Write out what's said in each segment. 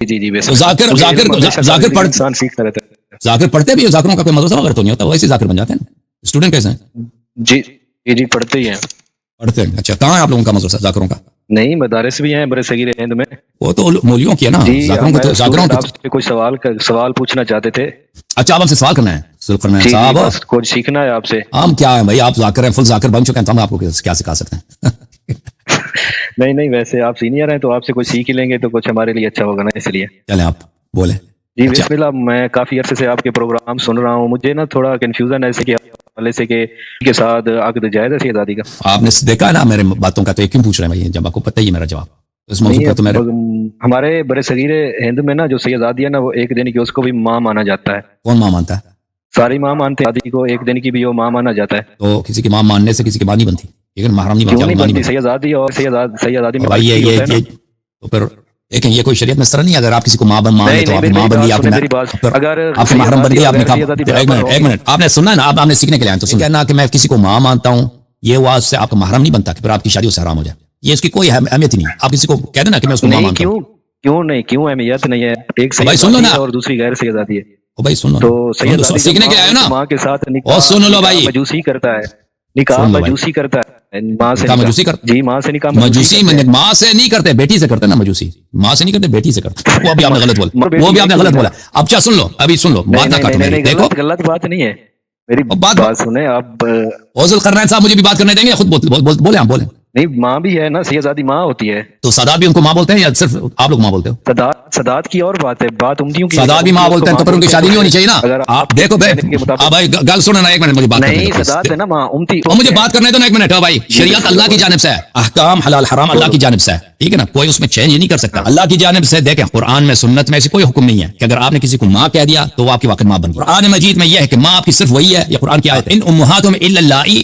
جی جی تو ذاکر پڑھتے بھی ذاکروں کا کوئی مدرسہ وغیرہ تو نہیں ہوتا، ویسے ذاکر بن جاتے ہیں اسٹوڈنٹ کیسے ہیں؟ جی جی پڑھتے ہی ہیں. پڑھتے ہیں. اچھا کہاں ہے آپ لوگوں کا مدرسہ ذاکروں کا؟ نہیں مدارس بھی ہیں برے صغیر ہند میں. وہ تو مولویوں کی ہے نا. ذاکروں آپ سے کوئی سوال پوچھنا چاہتے تھے. اچھا آپ سے سوال کرنا ہے صاحب؟ کچھ سیکھنا ہے آپ سے. ہم کیا ہے بھائی، آپ ذاکر ہیں، فل ذاکر بن چکے ہیں، تو ہم آپ کو کیا سکھا سکتے ہیں؟ نہیں ویسے آپ سینئر ہیں تو آپ سے کچھ سیکھ لیں گے تو کچھ ہمارے لیے اچھا ہوگا نا، اس لیے. چلیں آپ بولیں. جی بسم اللہ. میں کافی عرصے سے آپ کے پروگرام سن رہا ہوں. مجھے نا تھوڑا کنفیوژن ہے ایسے کہ حوالے سے کہ کے ساتھ عقد جائز ہے شہزادی کا. آپ نے دیکھا ہے نا میرے باتوں کا، تو کیوں پوچھ رہے ہیں بھائی جب آپ کو پتہ ہی ہے میرا جواب اس موضوع پر؟ تو میرے ہمارے برے صغیر ہند میں نا جو شہزادی ہے نا وہ ایک دن کی اس کو بھی ماں مانا جاتا ہے. کون ماں مانتا ہے؟ ساری ماں مانتے ہیں. شہزادی کو ایک دن کی بھی وہ ماں مانا جاتا ہے. تو کسی کی ماں ماننے سے کسی کی ماں نہیں بنتی؟ لیکن محرم نہیں بنتی شہزادی اور شہزادی میں تو پھر لیکن یہ کوئی شریعت میں اس طرح نہیں. اگر آپ کسی کو ماں مان لے تو آپ کی ماں بن گئی، آپ کی محرم بن گئی. آپ نے ایک منٹ آپ نے سننا ہے نا، آپ نے سیکھنے کے لیے آئے تو کہنا کہ میں کسی کو ماں مانتا ہوں، یہ وہ اس سے آپ کا محرم نہیں بنتا کہ پھر آپ کی شادی اس سے حرام ہو جائے. یہ اس کی کوئی اہمیت نہیں ہے. آپ کسی کو کہہ دینا کہ میں اس کو ماں مانتا ہوں. کیوں اہمیت نہیں ہے؟ ایک شہزادی ہے اور دوسری غیر شہزادی ہے. بھائی سن لو، تو سیکھنے کے لیے آئے نا، ماں کے ساتھ اور سن لو بھائی، مجوسی کرتا ہے، نکاح مجوسی کرتا ہے. ماں سے مجوسی کرتا جی، ماں سے نکاح مجوسی ماں سے نہیں کرتے، بیٹی سے کرتے نا. مجوسی ماں سے نہیں کرتے، بیٹی سے کرتے. وہ بھی آپ نے غلط بولا، وہ بھی آپ نے غلط بولا. اب کیا سن لو، ابھی سن لو، بات نہ کاٹو میری. دیکھو غلط بات نہیں ہے، میری بات سنیں آپ. فضل قرنین صاحب مجھے بھی بات کرنے دیں گے، خود بولے. ہم بولیں. نہیں ماں بھی ہے نا، شہزادی ماں ہوتی ہے. تو سادات بھی ان کو ماں بولتے ہیں یا صرف آپ لوگ ماں بولتے ہو؟ سادات کی اور بات ہے، بات امتیوں کی. سادات بھی ماں بولتے ہیں تو پھر ان کی شادی نہیں ہونی چاہیے نا. آپ دیکھو بھائی گل سننا ایک منٹ، مجھے بات کرنے دو. سادات ہے نا ماں امتی. مجھے بات کرنے دو نا ایک منٹ. بھائی شریعت اللہ کی جانب سے ہے، احکام حلال حرام اللہ کی جانب سے ہے، ٹھیک ہے نا. کوئی اس میں چینج نہیں کر سکتا، اللہ کی جانب سے. دیکھیں قرآن میں سنت میں ایسی کوئی حکم نہیں ہے کہ اگر آپ نے کسی کو ماں کہہ دیا تو وہ آپ کی واقعی ماں بن گئی. قرآن مجید میں یہ ہے کہ ماں آپ کی صرف وہی ہے. یہ قرآن کی آیت ہے، ان امہاتہم الا اللائی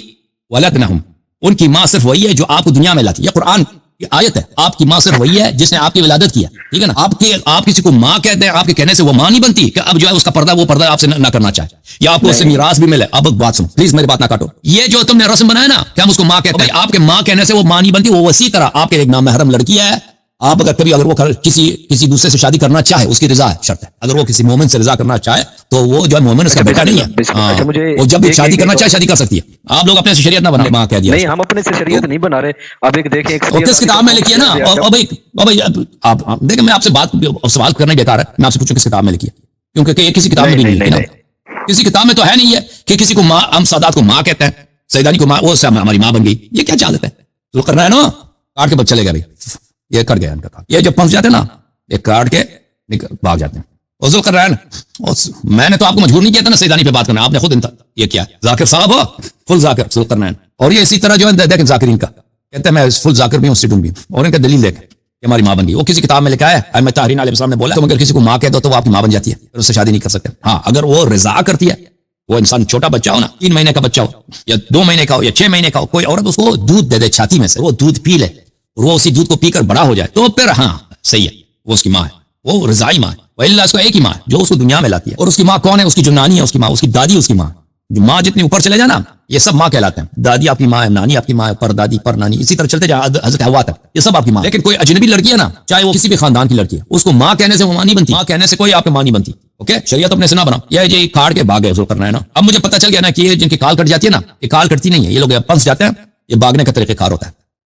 ولدنہم. ان کی ماں صرف وہی ہے جو آپ کو دنیا میں لاتی ہے. یہ قرآن کی آیت ہے. آپ کی ماں صرف وہی ہے جس نے آپ کی ولادت کیا، ٹھیک ہے نا. آپ کسی کو ماں کہتے ہیں، آپ کے کہنے سے وہ ماں نہیں بنتی کہ اب جو ہے اس کا پردہ وہ پردہ آپ سے نہ کرنا چاہے یا آپ کو اس سے میراث بھی ملے. اب بات سنو پلیز، میری بات نہ کاٹو. یہ جو تم نے رسم بنایا نا کہ ہم اس کو ماں کہتے ہیں، آپ کے ماں کہنے سے وہ ماں نہیں بنتی. وہ اسی طرح آپ کے ایک نامحرم لڑکی ہے، آپ اگر کبھی وہ کسی دوسرے سے شادی کرنا چاہے، اس کی رضا شرط ہے. اگر وہ کسی مومن سے رضا کرنا چاہے تو وہ جو ہے مومن اس کا بیٹا نہیں ہے. وہ جب بھی شادی کرنا چاہے شادی کر سکتی ہے. آپ لوگ اپنے سے شریعت نہ بنا ماں کہہ دیا. نہیں ہم اپنے سے شریعت نہیں بنا رہے. اب ایک دیکھیں کس کتاب میں لکھی ہے نا. آپ دیکھیں میں آپ سے بات سوال کرنا بیکار ہے. میں آپ سے پوچھوں کس کتاب میں لکھی ہے، کیونکہ یہ کسی کتاب میں بھی نہیں لکھی نا. کسی کتاب میں تو ہے نہیں ہے کہ کسی کو ماں، ہم سادات کو ماں کہتے ہیں، سیدانی کو ماں، وہ ہماری ماں بن گئی. یہ کیا چال ہے؟ تو کرنا ہے نا، کاٹ کے بچہ لے گا. یہ کر گیا ان کا کام. یہ جب پہنچ جاتے ہیں نا، یہ کاٹ کے بھاگ جاتے ہیں. وضو کر رہا ہے نا. میں نے تو آپ کو مجبور نہیں کیا تھا نا سیدانی پہ بات کرنا، آپ نے خود یہ کیا. ذاکر صاحب ہو، فل ذاکر وضو کرنا ہے. اور یہ اسی طرح جو ہے دیکھیں ذاکرین کا کہتے ہیں میں فل ذاکر بھی ہوں، اسٹوڈنٹ بھی ہوں. اور ان کا دلیل دیکھیں کہ ہماری ماں بن گئی. وہ کسی کتاب میں لکھا ہے، احمد طاہرین علیہ السلام نے بولا تم اگر کسی کو ماں کہہ دو تو وہ آپ کی ماں بن جاتی ہے، پھر اس سے شادی نہیں کر سکتے. ہاں اگر وہ رضا کرتی ہے، وہ انسان چھوٹا بچہ ہو نا، 3 مہینے کا بچہ ہو یا 2 مہینے کا ہو یا 6 مہینے کا ہو، کوئی عورت اس کو دودھ دے دے چھاتی میں سے، وہ دودھ پی لے اور وہ اسی دودھ کو پی کر بڑا ہو جائے تو پھر ہاں صحیح ہے، وہ اس کی ماں ہے، وہ رضائی ماں ہے. وَإِلَّا اس کو ایک ہی ماں ہے جو اس کو دنیا میں لاتی ہے. اور اس کی ماں کون ہے؟ اس کی جو نانی ہے اس کی ماں، اس کی دادی اس کی ماں. جو ماں جتنی اوپر چلے جائے نا یہ سب ماں کہلاتے ہیں. دادی آپ کی ماں ہے، نانی آپ کی ماں ہے، پر دادی پر نانی، اسی طرح چلتے جائے حضرت حوا تک، یہ سب آپ کی ماں. لیکن کوئی اجنبی لڑکی ہے نا، چاہے وہ کسی بھی خاندان کی لڑکی ہے، اس کو ماں کہنے سے وہ ماں نہیں بنتی. ماں کہنے سے کوئی آپ کی ماں نہیں بنتی. اوکے، شریعت اپنے سے نہ بنا. یہ جی کاٹ کے بھاگے ضرور کرنا ہے نا. اب مجھے پتہ چل گیا نا کہ یہ جن کی کال کٹ جاتی ہے نا، یہ کال کٹتی نہیں ہے، یہ لوگ پنس جاتے ہیں. یہ بھاگنے کا طریقہ کار ہوتا ہے.